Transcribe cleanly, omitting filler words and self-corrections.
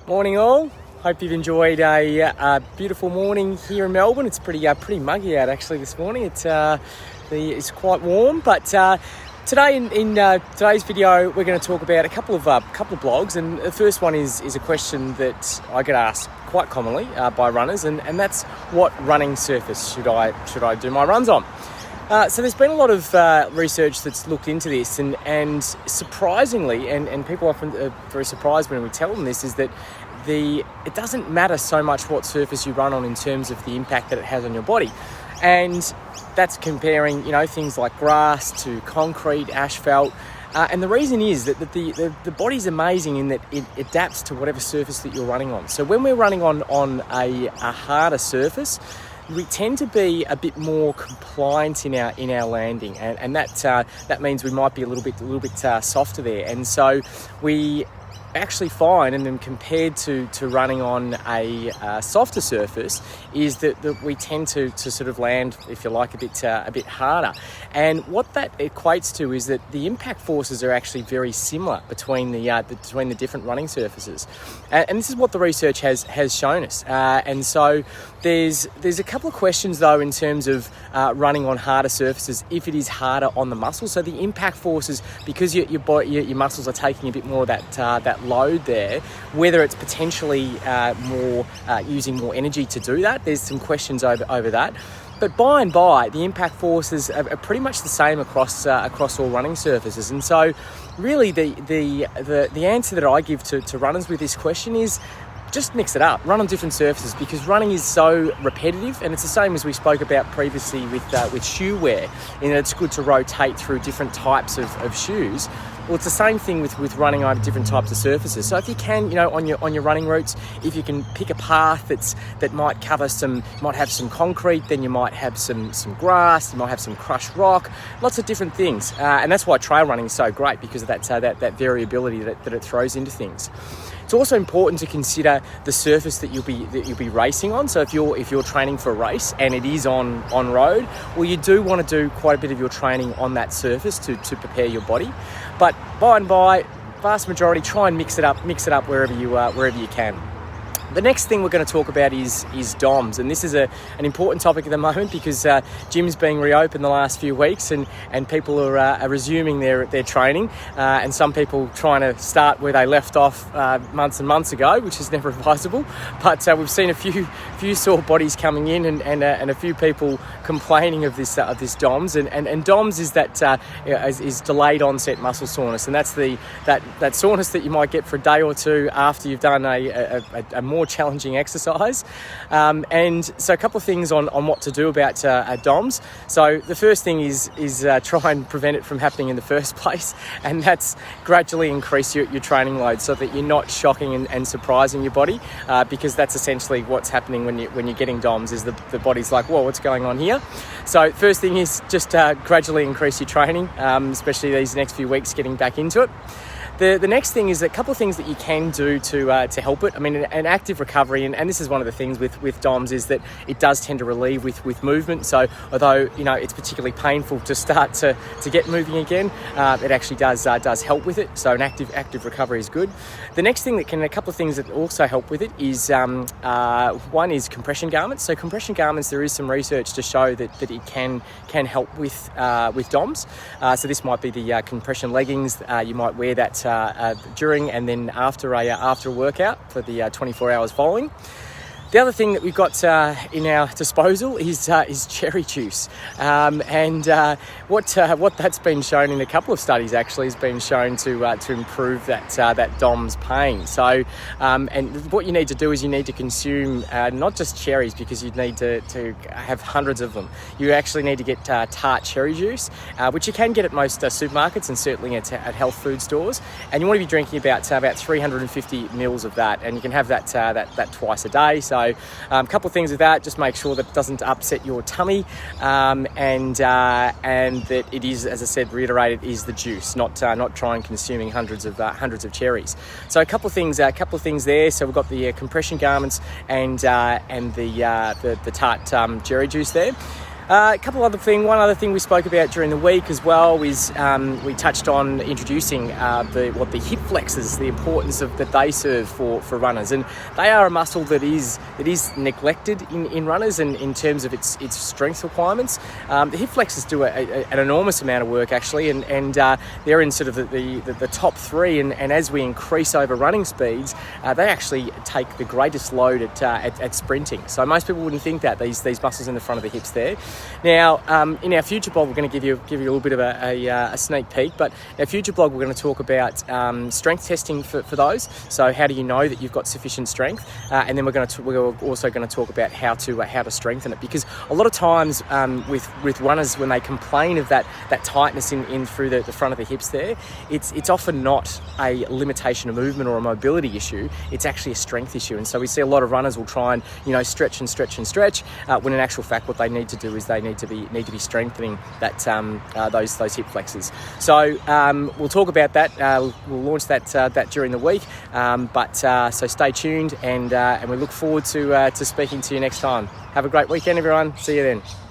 Morning all. Hope you've enjoyed a beautiful morning here in Melbourne. It's pretty muggy out actually this morning. It's quite warm, but today in today's video we're going to talk about a couple of blogs, and the first one is a question that I get asked quite commonly by runners, and that's what running surface should I do my runs on. So there's been a lot of research that's looked into this, and surprisingly, and people often are very surprised when we tell them this, is that it doesn't matter so much what surface you run on in terms of the impact that it has on your body. And that's comparing, things like grass to concrete, asphalt. And the reason is that the body's amazing in that it adapts to whatever surface that you're running on. So when we're running on a harder surface, we tend to be a bit more compliant in our landing, and that means we might be a little bit softer there. And so we actually find, and then compared to running on a softer surface, is that we tend to sort of land, if you like, a bit harder. And what that equates to is that the impact forces are actually very similar between the different running surfaces, and this is what the research has shown us. And so there's a couple of questions though in terms of running on harder surfaces if it is harder on the muscles. So the impact forces, because your muscles are taking a bit more of that load there, whether it's potentially using more energy to do that. There's some questions over that. But by and by, the impact forces are pretty much the same across all running surfaces. And so really the answer that I give to runners with this question is just mix it up, run on different surfaces, because running is so repetitive, and it's the same as we spoke about previously with shoe wear, in that it's good to rotate through different types of shoes. Well, it's the same thing with running over different types of surfaces. So if you can, on your running routes, if you can pick a path that might have some concrete, then you might have some grass, you might have some crushed rock, lots of different things. And that's why trail running is so great, because of that variability that it throws into things. It's also important to consider the surface that you'll be racing on. So if you're training for a race and it is on road, well, you do want to do quite a bit of your training on that surface to prepare your body. But by and by, vast majority, try and mix it up wherever you can. The next thing we're going to talk about is DOMS, and this is an important topic at the moment because gyms being reopened the last few weeks, and people are resuming their training, and some people trying to start where they left off months and months ago, which is never advisable. But we've seen a few sore bodies coming in, and a few people complaining of this DOMS, and DOMS is is delayed onset muscle soreness, and that's that soreness that you might get for a day or two after you've done a more challenging exercise. And so a couple of things on what to do about DOMS. So the first thing is try and prevent it from happening in the first place, and that's gradually increase your training load so that you're not shocking and surprising your body, because that's essentially what's happening when you're getting DOMS, is the body's like, whoa, what's going on here? So first thing is just gradually increase your training, especially these next few weeks getting back into it. The next thing is a couple of things that you can do to help it. I mean, an active recovery, and this is one of the things with DOMS, is that it does tend to relieve with movement. So although it's particularly painful to start to get moving again, it actually does help with it. So an active recovery is good. The next thing a couple of things that also help with it is one is compression garments. So compression garments, there is some research to show that it can help with DOMS. So this might be the compression leggings. You might wear that during and then after a workout for the 24 hours following. The other thing that we've got in our disposal is cherry juice, and what that's been shown in a couple of studies actually has been shown to improve that DOMS pain. So and what you need to do is you need to consume not just cherries, because you need to have hundreds of them. You actually need to get tart cherry juice, which you can get at most supermarkets and certainly at health food stores. And you want to be drinking about 350 mils of that, and you can have that twice a day. So a couple of things with that, just make sure that it doesn't upset your tummy, and that it is, as I said, reiterated, is the juice, not try and consuming hundreds of cherries. So a couple of things there. So we've got the compression garments and the tart cherry juice there. A couple other things. One other thing we spoke about during the week as well is we touched on introducing the hip flexors, the importance of that they serve for runners, and they are a muscle that is neglected in runners, and in terms of its strength requirements. The hip flexors do an enormous amount of work actually, and they're in sort of the top three. And as we increase over running speeds, they actually take the greatest load at sprinting. So most people wouldn't think that these muscles in the front of the hips there. Now, in our future blog, we're going to give you a little bit of a sneak peek, but in our future blog, we're going to talk about strength testing for those. So how do you know that you've got sufficient strength? And then we're also going to talk about how to strengthen it, because a lot of times with runners, when they complain of that tightness in through the front of the hips there, it's often not a limitation of movement or a mobility issue. It's actually a strength issue. And so we see a lot of runners will try and stretch and stretch and stretch, when in actual fact what they need to do is they need to be strengthening that those hip flexors. So we'll talk about that. We'll launch that during the week. So stay tuned, and we look forward to speaking to you next time. Have a great weekend, everyone. See you then.